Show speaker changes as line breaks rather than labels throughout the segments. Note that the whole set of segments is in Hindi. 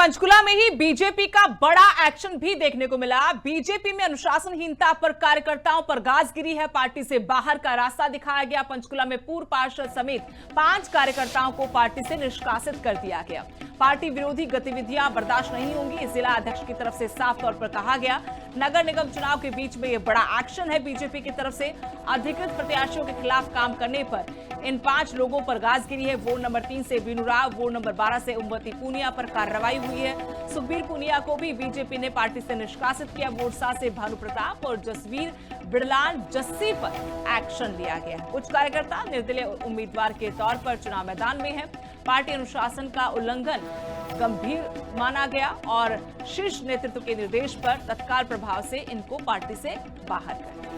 पंचकुला में ही बीजेपी का बड़ा एक्शन भी देखने को मिला। बीजेपी में अनुशासनहीनता पर कार्यकर्ताओं पर गाज गिरी है। पार्टी से बाहर का रास्ता दिखाया गया। पंचकुला में पूर्व पार्षद समेत 5 कार्यकर्ताओं को पार्टी से निष्कासित कर दिया गया। पार्टी विरोधी गतिविधियां बर्दाश्त नहीं होंगी, जिला अध्यक्ष की तरफ से साफ तौर पर कहा गया। नगर निगम चुनाव के बीच में यह बड़ा एक्शन है। बीजेपी की तरफ से अधिकृत प्रत्याशियों के खिलाफ काम करने पर इन 5 लोगों पर गाज गिरी है। वार्ड नंबर 3 से बीनू राव, वार्ड नंबर 12 से उम्मती पूनिया पर कार्रवाई हुई है। सुखबीर पूनिया को भी बीजेपी ने पार्टी से निष्कासित किया। वार्ड 7 से भानु प्रताप और जसवीर बिड़लान जस्सी पर एक्शन लिया गया। कुछ कार्यकर्ता निर्दलीय उम्मीदवार के तौर पर चुनाव मैदान में है। पार्टी अनुशासन का उल्लंघन गंभीर माना गया और शीर्ष नेतृत्व के निर्देश पर तत्काल प्रभाव से इनको पार्टी से बाहर कर दिया।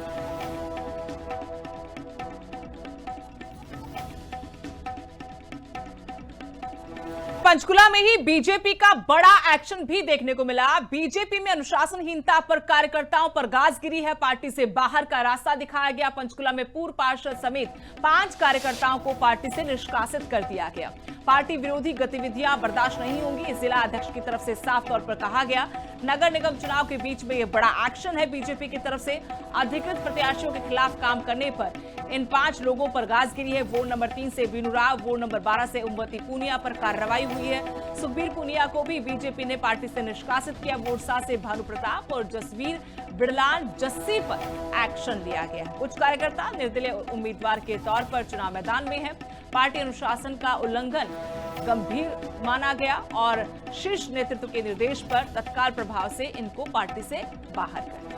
पंचकुला में ही बीजेपी का बड़ा एक्शन भी देखने को मिला। बीजेपी में अनुशासनहीनता पर कार्यकर्ताओं पर गाज गिरी है। पार्टी से बाहर का रास्ता दिखाया गया। पंचकुला में पूर्व पार्षद समेत 5 कार्यकर्ताओं को पार्टी से निष्कासित कर दिया गया। पार्टी विरोधी गतिविधियां बर्दाश्त नहीं होंगी, जिला अध्यक्ष की तरफ से साफ तौर पर कहा गया। नगर निगम चुनाव के बीच में यह बड़ा एक्शन है। बीजेपी की तरफ से अधिकृत प्रत्याशियों के खिलाफ काम करने पर इन 5 लोगों पर गाज गिरी है। वार्ड नंबर 3 से बीनू राव, वार्ड नंबर 12 से उम्मती पूनिया पर कार्रवाई हुई है। सुखबीर पूनिया को भी बीजेपी ने पार्टी से निष्कासित किया। वार्ड 7 से भानु प्रताप और जसवीर बिड़लान जस्सी पर एक्शन लिया गया। कुछ कार्यकर्ता निर्दलीय उम्मीदवार के तौर पर चुनाव मैदान में है। पार्टी अनुशासन का उल्लंघन गंभीर माना गया और शीर्ष नेतृत्व के निर्देश पर तत्काल प्रभाव से इनको पार्टी से बाहर कर दिया।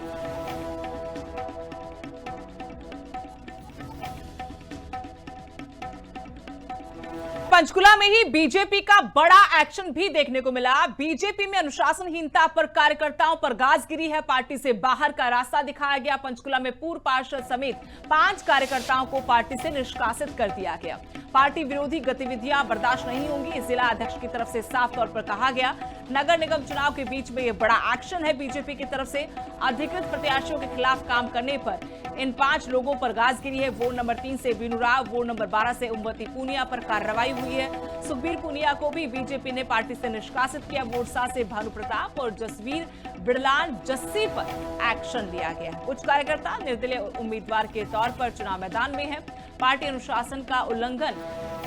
पंचकुला में ही बीजेपी का बड़ा एक्शन भी देखने को मिला। बीजेपी में अनुशासनहीनता पर कार्यकर्ताओं पर गाज गिरी है। पार्टी से बाहर का रास्ता दिखाया गया। पंचकुला में पूर्व पार्षद समेत 5 कार्यकर्ताओं को पार्टी से निष्कासित कर दिया गया। पार्टी विरोधी गतिविधियां बर्दाश्त नहीं होंगी, जिला अध्यक्ष की तरफ से साफ तौर पर कहा गया। नगर निगम चुनाव के बीच में यह बड़ा एक्शन है। बीजेपी की तरफ से अधिकृत प्रत्याशियों के खिलाफ काम करने पर इन 5 लोगों पर गाज गिरी है। वार्ड नंबर 3 से बीनू राव, वार्ड नंबर 12 से उम्मती पूनिया पर कार्रवाई हुई है। सुखबीर पूनिया को भी बीजेपी ने पार्टी से निष्कासित किया। वार्ड 7 से भानु प्रताप और जसवीर बिड़लान जस्सी पर एक्शन लिया गया। कुछ कार्यकर्ता निर्दलीय उम्मीदवार के तौर पर चुनाव मैदान में है। पार्टी अनुशासन का उल्लंघन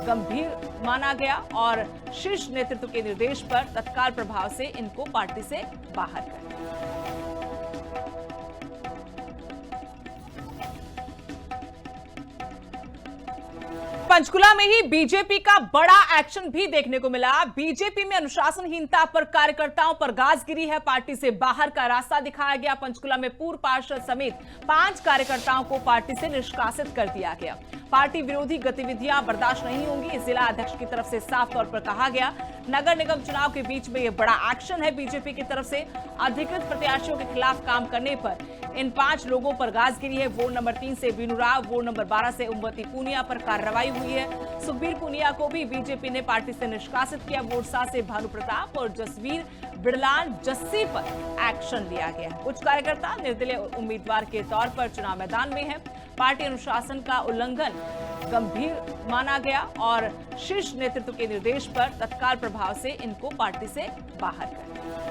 गंभीर माना गया और शीर्ष नेतृत्व के निर्देश पर तत्काल प्रभाव से इनको पार्टी से बाहर कर दिया। पंचकुला में ही बीजेपी का बड़ा एक्शन भी देखने को मिला। बीजेपी में अनुशासनहीनता पर कार्यकर्ताओं पर गाज गिरी है। पार्टी से बाहर का रास्ता दिखाया गया। पंचकुला में पूर्व पार्षद समेत 5 कार्यकर्ताओं को पार्टी से निष्कासित कर दिया गया। पार्टी विरोधी गतिविधियां बर्दाश्त नहीं होंगी, जिला अध्यक्ष की तरफ से साफ तौर पर कहा गया। नगर निगम चुनाव के बीच में यह बड़ा एक्शन है। बीजेपी की तरफ से अधिकृत प्रत्याशियों के खिलाफ काम करने पर इन 5 लोगों पर गाज गिरी है। वार्ड नंबर 3 से बीनू राव, वार्ड नंबर 12 से उम्मती पूनिया पर कार्रवाई हुई है। सुखबीर पूनिया को भी बीजेपी ने पार्टी से निष्कासित किया। वार्ड 7 से भानु प्रताप और जसवीर बिड़लान जस्सी पर एक्शन लिया गया। कुछ कार्यकर्ता निर्दलीय उम्मीदवार के तौर पर चुनाव मैदान में है। पार्टी अनुशासन का उल्लंघन गंभीर माना गया और शीर्ष नेतृत्व के निर्देश पर तत्काल प्रभाव से इनको पार्टी से बाहर कर दिया।